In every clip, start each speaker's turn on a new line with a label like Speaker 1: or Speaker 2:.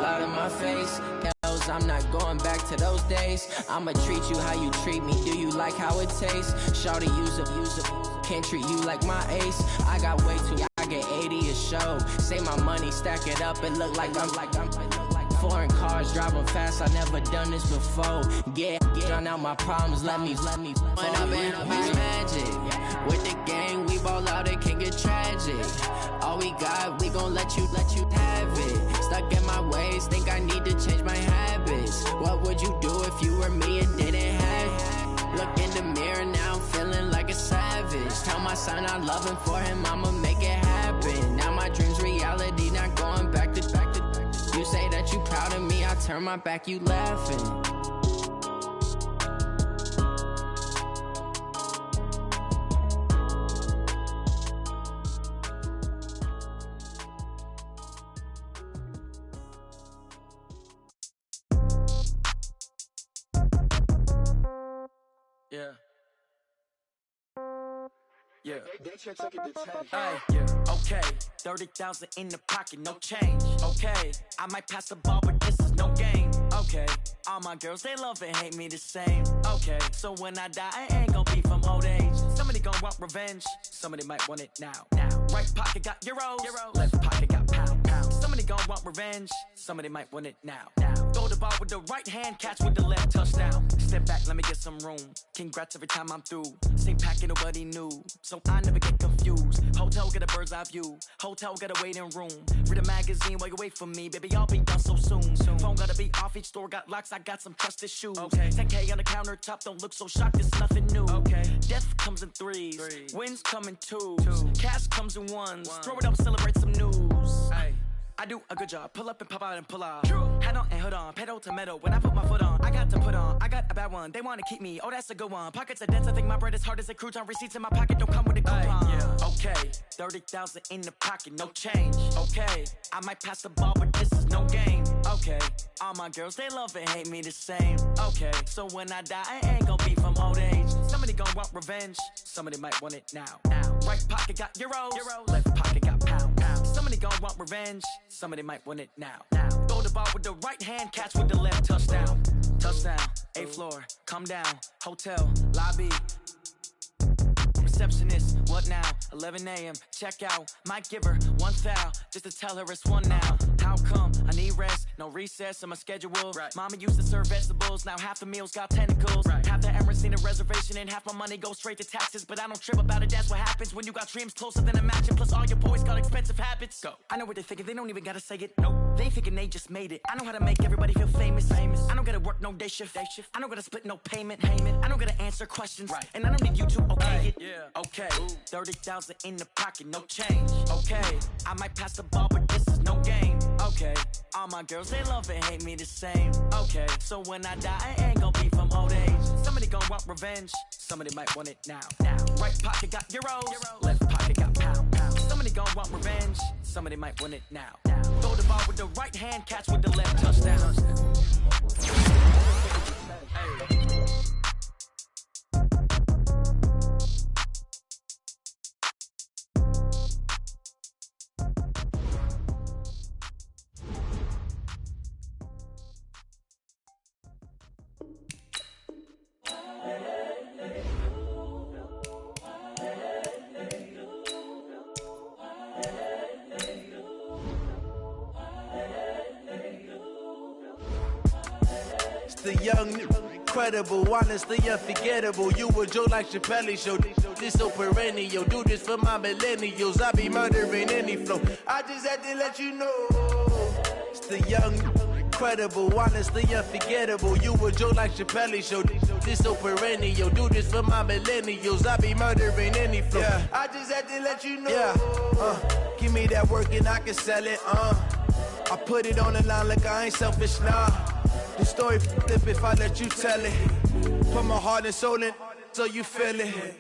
Speaker 1: blood in my face. I'm not going back to those days. I'ma treat you how you treat me. Do you like how it tastes? Shawty, use up. Can't treat you like my ace. I got way too. I get 80 a show. Save my money, stack it up. It look like I'm foreign cars driving fast. I never done this before. Yeah, drown out my problems. Let me. When I've been magic. With the gang, we ball out. It can get tragic. All we got, we gon' let you have it. Stuck in my ways, think I need to change my habits. What would you do if you were me and didn't have it? Look in the mirror now, I'm feeling like a savage. Tell my son I love him, for him I'ma make it happen. Now my dream's reality, not going back to. You say that you proud of me, I turn my back, you laughing.
Speaker 2: Yeah. Hey, yeah. Okay, 30,000 in the pocket, no change. Okay, I might pass the ball, but this is no game. Okay, all my girls, they love and hate me the same. Okay, so when I die, I ain't gon' be from old age. Somebody gon' want revenge, somebody might want it now. Right pocket got euros, left pocket got pound. Somebody gon' want revenge, somebody might want it now. Throw the ball with the right hand, catch with the left, touchdown. Step back, let me get some room. Congrats every time I'm through. Same packet, nobody knew, so I never get confused. Hotel get a bird's eye view, hotel got a waiting room. Read a magazine while you wait for me, baby, I'll be done so soon. Phone gotta be off, each store got locks, I got some trusted shoes. 10K on the countertop, don't look so shocked, it's nothing new. Death comes in threes, wins come in twos, cash comes in ones. Throw it up, celebrate some news. I do a good job, pull up and pop out and pull out. Head on and hood on, pedal to metal. When I put my foot on, I got to put on. I got a bad one, they wanna keep me, oh that's a good one. Pockets are dense, I think my bread is hard as a crouton. Receipts in my pocket don't come with a coupon. Okay, 30,000 in the pocket, no change. Okay, I might pass the ball, but this is no game. Okay, all my girls, they love and hate me the same. Okay, so when I die, I ain't gon' be from old age. Somebody gon' want revenge, somebody might want it now. Right pocket got euros, left pocket got pound. Somebody gon' want revenge, somebody might want it now. Throw the ball with the right hand, catch with the left, touchdown. Touchdown, 8th floor, come down, hotel, lobby. Receptionist, what now? 11 a.m. check out. Might give her one foul just to tell her it's one now. How come? I need rest, no recess in my schedule. Mama used to serve vegetables, now half the meals got tentacles. Half the Emirates need a reservation and half my money goes straight to taxes. But I don't trip about it, that's what happens when you got dreams closer than a match. Plus all your boys got expensive habits. Go. I know what they're thinking, they don't even gotta say it. Nope. They thinking they just made it. I know how to make everybody feel famous. I don't gotta work no day shift. I don't gotta split no payment. I don't gotta answer questions. And I don't need you to okay it. Okay, 30,000 in the pocket, no change. Okay, I might pass the ball, but this is no game. Okay, all my girls, they love and hate me the same. Okay, so when I die, I ain't gon' be from old age. Somebody gon' want revenge, somebody might want it now. Right pocket got euros, left pocket got pound. Somebody gon' want revenge, somebody might want it now. Throw the ball with the right hand, catch with the left, touchdown.
Speaker 3: The young, incredible, honestly unforgettable. You a Joe like Chappelle show. This so perennial. Do this for my millennials. I be murdering any flow. I just had to let you know. It's the young, incredible, honestly unforgettable. You a Joe like Chappelle show. This so perennial. Do this for my millennials. I be murdering any flow. I just had to let you know. Give me that work and I can sell it. I put it on the line like I ain't selfish, nah. The story flip if I let you tell it. Put my heart and soul in so you feel it.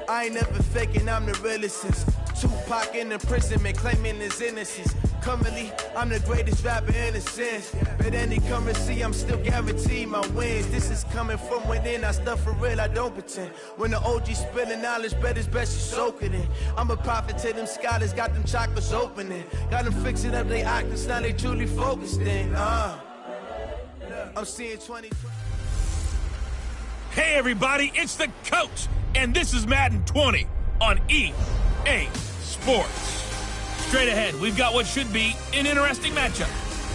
Speaker 3: I ain't never faking, I'm the realest since Tupac in imprisonment claiming his innocence. Currently, I'm the greatest rapper in a sense. But any currency, I'm still guaranteed my wins. This is coming from within, I stuff for real, I don't pretend. When the OG spilling knowledge, bet it's best you soak it in. I'm a prophet to them scholars, got them chakras opening. Got them fixing up they octaves, now they truly focused in. I'm seeing 20.
Speaker 4: Hey everybody, it's the coach, and this is Madden 20 on EA Sports. Straight ahead, we've got what should be an interesting matchup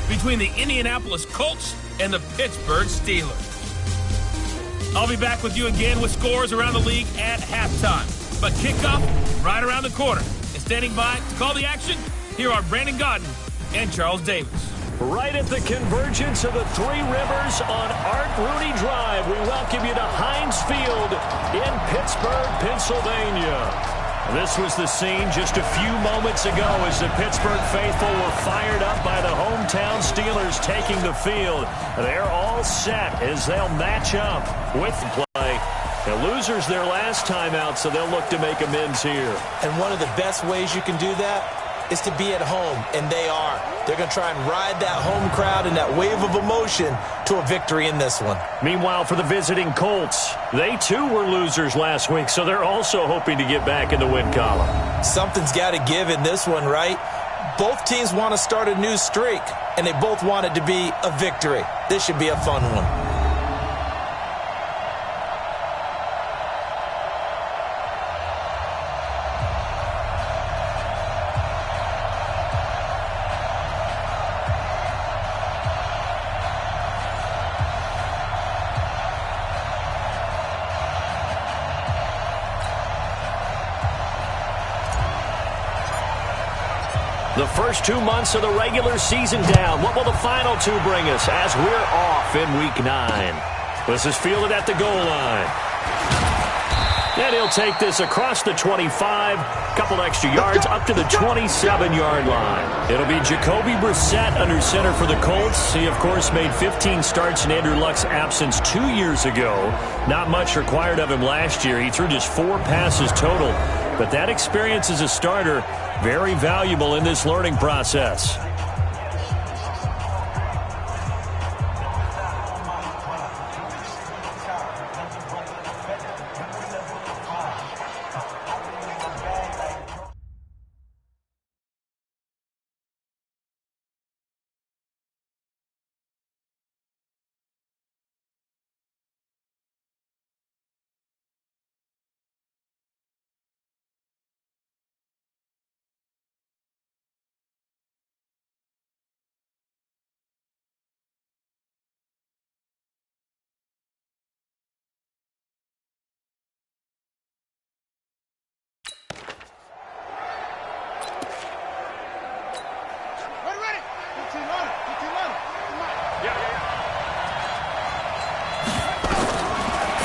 Speaker 4: between the Indianapolis Colts and the Pittsburgh Steelers. I'll be back with you again with scores around the league at halftime. But kickoff right around the corner. And standing by to call the action, here are Brandon Gaudin and Charles Davis.
Speaker 5: Right at the convergence of the Three Rivers on Art Rooney Drive, we welcome you to Heinz Field in Pittsburgh, Pennsylvania. This was the scene just a few moments ago as the Pittsburgh faithful were fired up by the hometown Steelers taking the field. They're all set as they'll match up with the play. The losers their last time out, so they'll look to make amends here.
Speaker 6: And one of the best ways you can do that is to be at home, and they are. They're going to try and ride that home crowd and that wave of emotion to a victory in this one.
Speaker 5: Meanwhile, for the visiting Colts, they too were losers last week, so they're also hoping to get back in the win column.
Speaker 6: Something's got to give in this one, right? Both teams want to start a new streak, and they both want it to be a victory. This should be a fun one.
Speaker 5: The first 2 months of the regular season down. What will the final two bring us as we're off in Week 9? This is fielded at the goal line. And he'll take this across the 25, couple extra yards up to the 27-yard line. It'll be Jacoby Brissett under center for the Colts. He, of course, made 15 starts in Andrew Luck's absence 2 years ago. Not much required of him last year. He threw just 4 passes total. But that experience as a starter, very valuable in this learning process.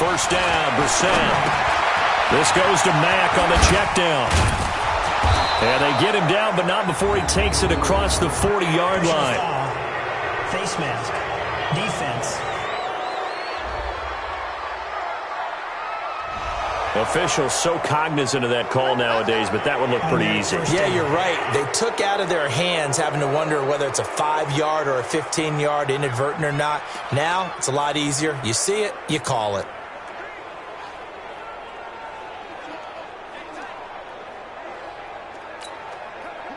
Speaker 5: First down, Brissett. This goes to Mack on the check down. And they get him down, but not before he takes it across the 40-yard line.
Speaker 7: Face mask. Defense.
Speaker 5: Officials so cognizant of that call nowadays, but that would look pretty easy.
Speaker 6: Yeah, you're right. They took out of their hands having to wonder whether it's a 5-yard or a 15-yard inadvertent or not. Now, it's a lot easier. You see it, you call it.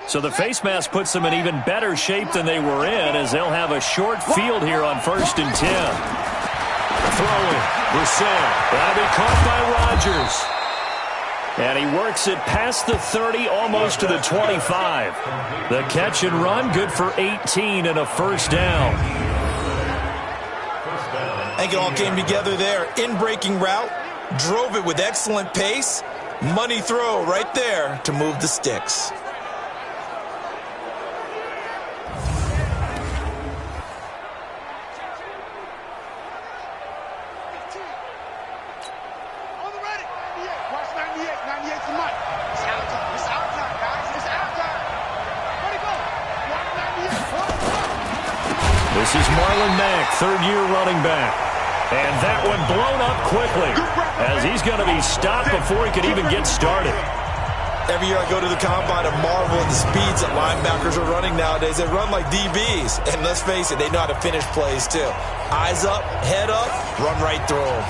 Speaker 5: So the face mask puts them in even better shape than they were in as they'll have a short field here on 1st and 10. Throwing, Brissett. That'll be caught by Rodgers. And he works it past the 30, almost to the 25. The catch and run, good for 18 and a first down.
Speaker 6: I think it all came together there. In-breaking route, drove it with excellent pace. Money throw right there to move the sticks.
Speaker 5: This is Marlon Mack, third-year running back. And that one blown up quickly as he's going to be stopped before he could even get started.
Speaker 6: Every year I go to the combine and marvel at the speeds that linebackers are running nowadays. They run like DBs. And let's face it, they know how to finish plays too. Eyes up, head up, run right through them.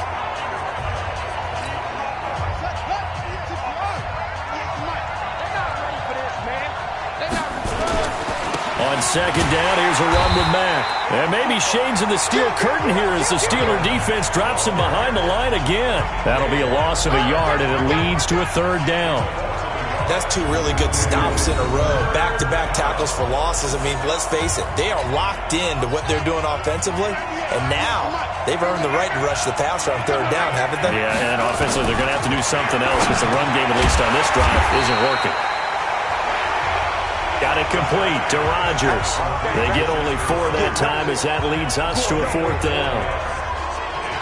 Speaker 5: On second down, here's a run with Mack. And maybe shades of the steel curtain here as the Steeler defense drops him behind the line again. That'll be a loss of a yard, and it leads to a third down.
Speaker 6: That's two really good stops in a row. Back-to-back tackles for losses. I mean, let's face it, they are locked into what they're doing offensively. And now they've earned the right to rush the passer on third down, haven't they?
Speaker 5: Yeah, and offensively they're going to have to do something else because the run game, at least on this drive, isn't working. Got it complete to Rodgers. They get only 4 that time as that leads us to a fourth down.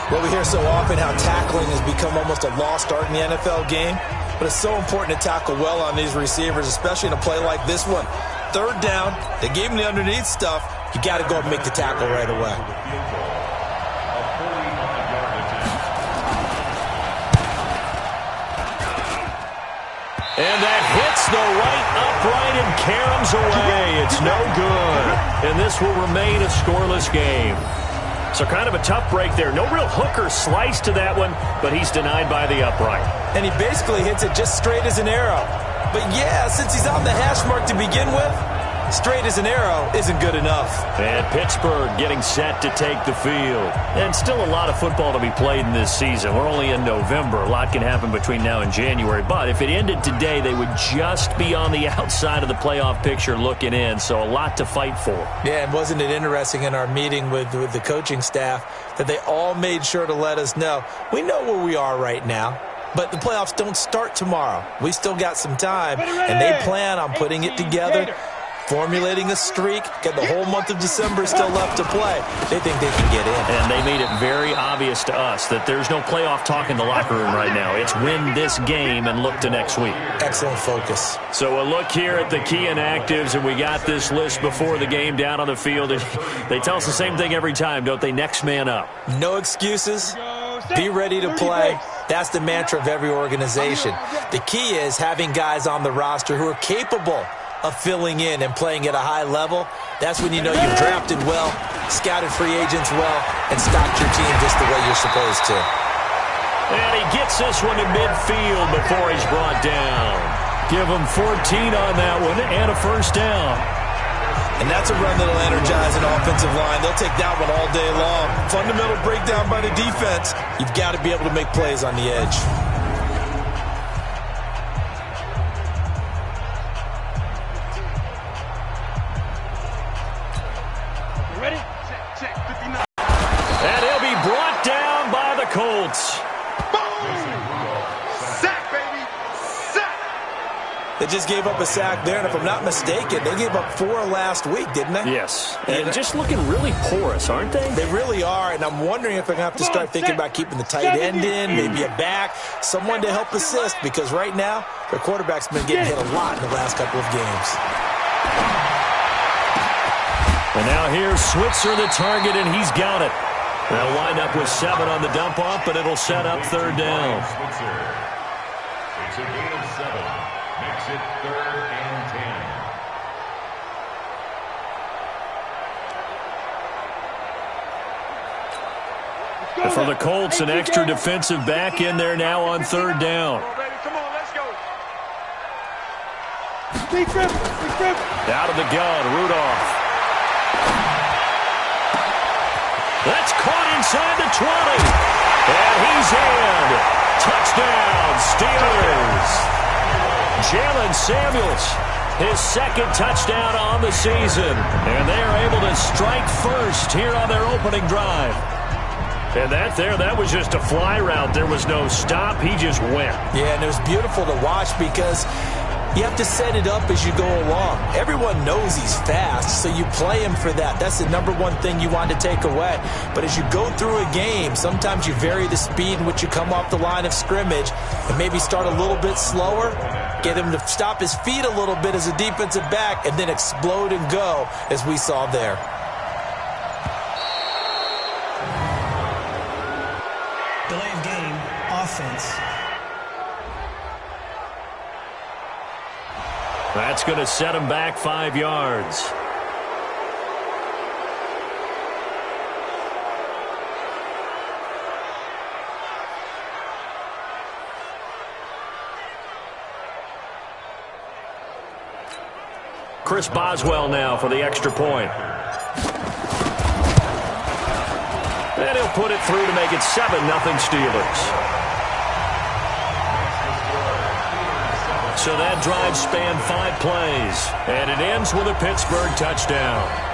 Speaker 6: Well, we hear so often how tackling has become almost a lost art in the NFL game. But it's so important to tackle well on these receivers, especially in a play like this one. Third down, they gave him the underneath stuff. You got to go and make the tackle right away.
Speaker 5: And that hits the right upright and caroms away. It's no good. And this will remain a scoreless game. So kind of a tough break there. No real hook or slice to that one, but he's denied by the upright.
Speaker 6: And he basically hits it just straight as an arrow. But yeah, since he's on the hash mark to begin with, straight as an arrow isn't good enough.
Speaker 5: And Pittsburgh getting set to take the field. And still a lot of football to be played in this season. We're only in November. A lot can happen between now and January. But if it ended today, they would just be on the outside of the playoff picture looking in. So a lot to fight for.
Speaker 6: Yeah, and wasn't it interesting in our meeting with the coaching staff that they all made sure to let us know, we know where we are right now. But the playoffs don't start tomorrow. We still got some time, and they plan on putting it together, formulating a streak, got the whole month of December still left to play. They think they can get in.
Speaker 5: And they made it very obvious to us that there's no playoff talk in the locker room right now. It's win this game and look to next week.
Speaker 6: Excellent focus.
Speaker 5: So a look here at the key inactives, and we got this list before the game down on the field. And they tell us the same thing every time, don't they? Next man up.
Speaker 6: No excuses. Be ready to play. That's the mantra of every organization. The key is having guys on the roster who are capable of filling in and playing at a high level. That's when you know you've drafted well, scouted free agents well, and stocked your team just the way you're supposed to.
Speaker 5: And he gets this one to midfield before he's brought down. Give him 14 on that one and a first down.
Speaker 6: And that's a run that'll energize an offensive line. They'll take that one all day long. Fundamental breakdown by the defense. You've got to be able to make plays on the edge.
Speaker 8: Ready? Check. 59.
Speaker 5: And he'll be brought down by the Colts.
Speaker 6: They just gave up a sack there, and if I'm not mistaken, they gave up 4 last week, didn't they?
Speaker 5: Yes. And just looking really porous, aren't they?
Speaker 6: They really are, and I'm wondering if they're going to have to start thinking about keeping the tight end in, maybe a back, someone to help assist, because right now, their quarterback's been getting hit a lot in the last couple of games.
Speaker 5: And now here's Switzer, the target, and he's got it. They'll wind up with 7 on the dump-off, but it'll set up third down.
Speaker 9: It's a gain of 7. Makes it 3rd and 10.
Speaker 5: For the Colts, an extra defensive back in there now on third down.
Speaker 8: Come on, let's go.
Speaker 5: Out of the gun, Rudolph. That's caught inside the 20. And he's in. Touchdown, Steelers. Jalen Samuels, his second touchdown on the season. And they are able to strike first here on their opening drive. And that was just a fly route. There was no stop. He just went.
Speaker 6: Yeah, and it was beautiful to watch because you have to set it up as you go along. Everyone knows he's fast, so you play him for that. That's the number one thing you want to take away. But as you go through a game, sometimes you vary the speed in which you come off the line of scrimmage and maybe start a little bit slower, get him to stop his feet a little bit as a defensive back, and then explode and go as we saw there.
Speaker 7: Delay of game, offense.
Speaker 5: That's going to set him back 5 yards. Chris Boswell now for the extra point. And he'll put it through to make it 7-0 Steelers. So that drive spanned 5 plays, and it ends with a Pittsburgh touchdown.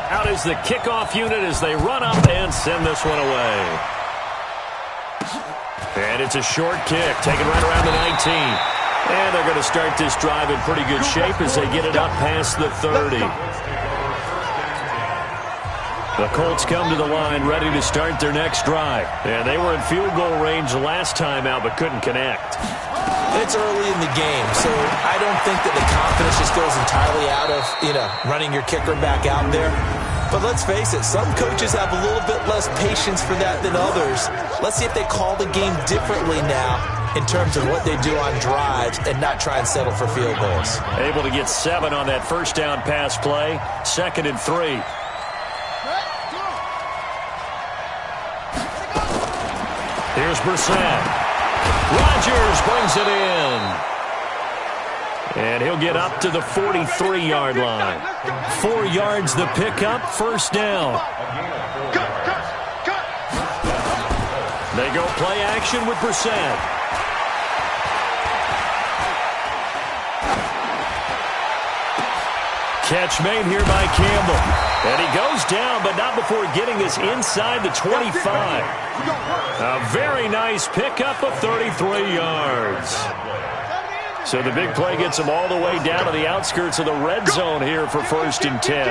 Speaker 5: Out is the kickoff unit as they run up and send this one away. And it's a short kick, taken right around the 19. And they're going to start this drive in pretty good shape as they get it up past the 30. The Colts come to the line ready to start their next drive. And they were in field goal range last time out but couldn't connect.
Speaker 6: It's early in the game, so I don't think that the confidence just goes entirely out of, running your kicker back out there. But let's face it, some coaches have a little bit less patience for that than others. Let's see if they call the game differently now in terms of what they do on drives and not try and settle for field goals.
Speaker 5: Able to get 7 on that first down pass play. 2nd and 3. Here's Brissett. Rodgers brings it in. And he'll get up to the 43-yard line. 4 yards the pickup, first down. They go play action with Brissett. Catch made here by Campbell. And he goes down, but not before getting this inside the 25. A very nice pickup of 33 yards. So the big play gets him all the way down to the outskirts of the red zone here for 1st and 10.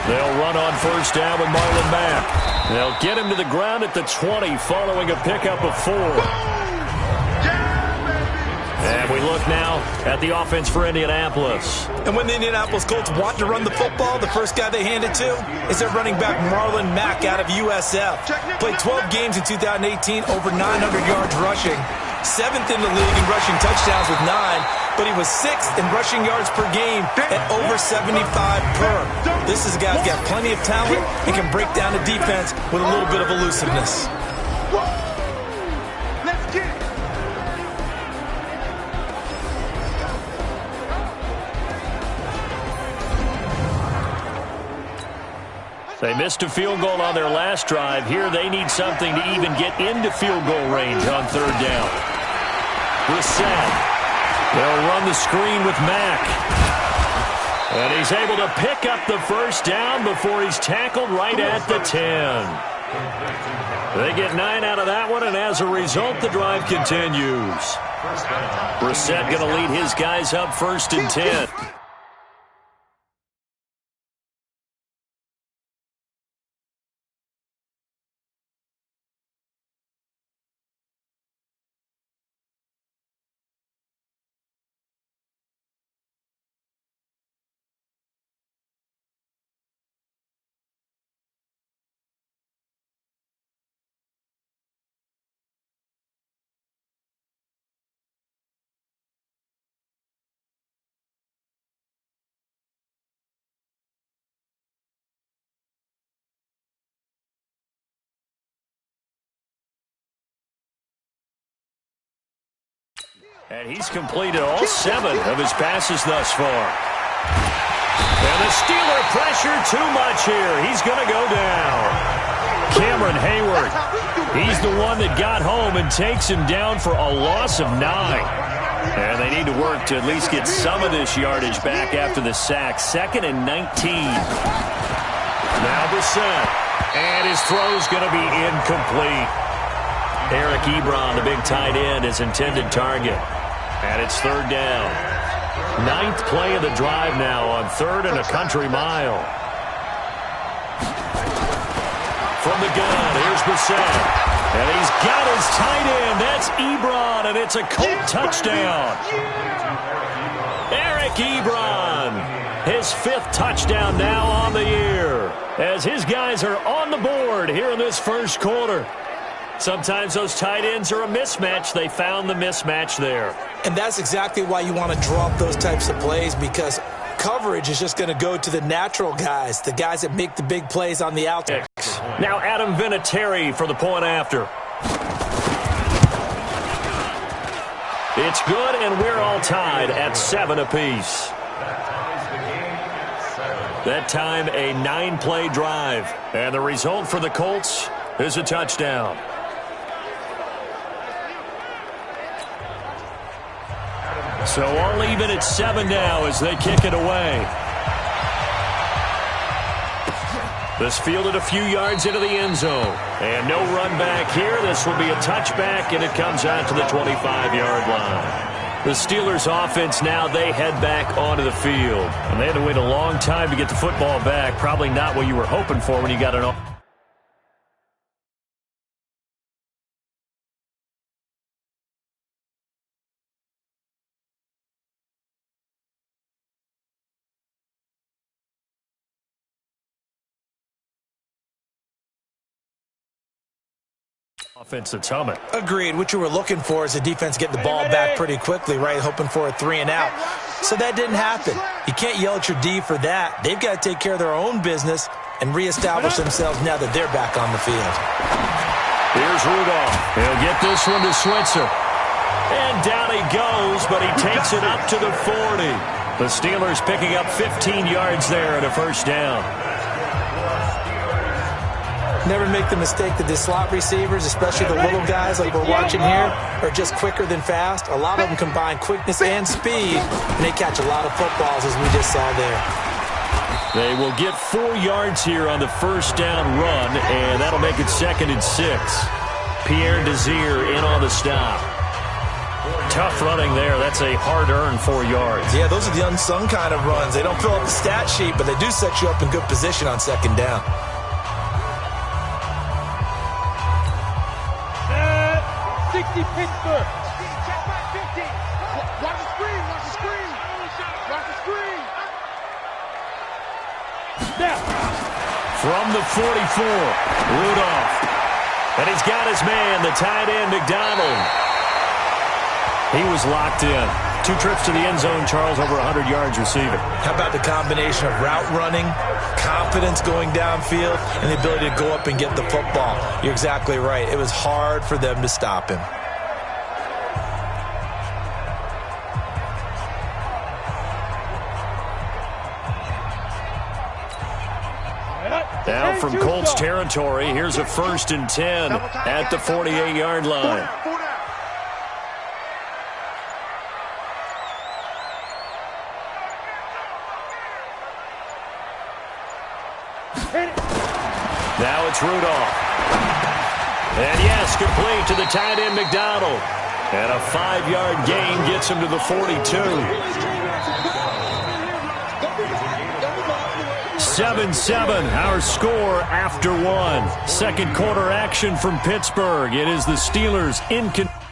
Speaker 5: They'll run on first down with Marlon Mack. They'll get him to the ground at the 20 following a pickup of 4. And we look now at the offense for Indianapolis.
Speaker 6: And when the Indianapolis Colts want to run the football, the first guy they hand it to is their running back Marlon Mack out of USF. Played 12 games in 2018, over 900 yards rushing. 7th in the league in rushing touchdowns with 9, but he was 6th in rushing yards per game at over 75 per. This is a guy who's got plenty of talent and can break down the defense with a little bit of elusiveness.
Speaker 8: Let's get it.
Speaker 5: They missed a field goal on their last drive. Here they need something to even get into field goal range on 3rd down. Brissett. They'll run the screen with Mack. And he's able to pick up the first down before he's tackled right at the 10. They get 9 out of that one, and as a result, the drive continues. Brissett going to lead his guys up 1st and 10. And he's completed all 7 of his passes thus far. And the Steeler pressure too much here. He's going to go down. Cameron Hayward, he's the one that got home and takes him down for a loss of 9. And they need to work to at least get some of this yardage back after the sack. 2nd and 19. Now Brissett. And his throw's going to be incomplete. Eric Ebron, the big tight end, his intended target. And it's 3rd down. 9th play of the drive now on 3rd and a country mile. From the gun, here's Brissett. And he's got his tight end. That's Ebron, and it's a Colt touchdown. Eric Ebron, his 5th touchdown now on the year, as his guys are on the board here in this first quarter. Sometimes those tight ends are a mismatch. They found the mismatch there.
Speaker 6: And that's exactly why you want to draw up those types of plays, because coverage is just going to go to the natural guys, the guys that make the big plays on the outside.
Speaker 5: Now Adam Vinatieri for the point after. It's good, and we're all tied at 7 apiece. That time a 9-play drive. And the result for the Colts is a touchdown. So all even at 7 now as they kick it away. This fielded a few yards into the end zone. And no run back here. This will be a touchback, and it comes out to the 25-yard line. The Steelers offense now, they head back onto the field. And they had to wait a long time to get the football back. Probably not what you were hoping for when you got an offense that's humming.
Speaker 6: Agreed. What you were looking for is the defense getting the ball back pretty quickly, right? Hoping for a 3 and out. So that didn't happen. You can't yell at your D for that. They've got to take care of their own business and reestablish themselves now that they're back on the field.
Speaker 5: Here's Rudolph. He'll get this one to Switzer. And down he goes, but he takes it up to the 40. The Steelers picking up 15 yards there and a first down.
Speaker 6: Never make the mistake that the slot receivers, especially the little guys like we're watching here, are just quicker than fast. A lot of them combine quickness and speed, and they catch a lot of footballs, as we just saw there.
Speaker 5: They will get 4 yards here on the first down run, and that'll make it 2nd and 6. Pierre Desir in on the stop. Tough running there. That's a hard-earned 4 yards.
Speaker 6: Yeah, those are the unsung kind of runs. They don't fill up the stat sheet, but they do set you up in good position on 2nd down.
Speaker 8: 60 Pittsburgh. Check back 50. Watch the screen. Watch the screen. Watch the screen. Snap.
Speaker 5: From the 44, Rudolph. And he's got his man, the tight end, McDonald. He was locked in. 2 trips to the end zone, Charles, over 100 yards receiving.
Speaker 6: How about the combination of route running, confidence going downfield, and the ability to go up and get the football? You're exactly right. It was hard for them to stop him.
Speaker 5: Now from Colts territory, here's a 1st and 10 at the 48-yard line. Now it's Rudolph. And yes, complete to the tight end McDonald. And a 5-yard gain gets him to the 42. 7-7, our score after 1. Second quarter action from Pittsburgh. It is the Steelers in control.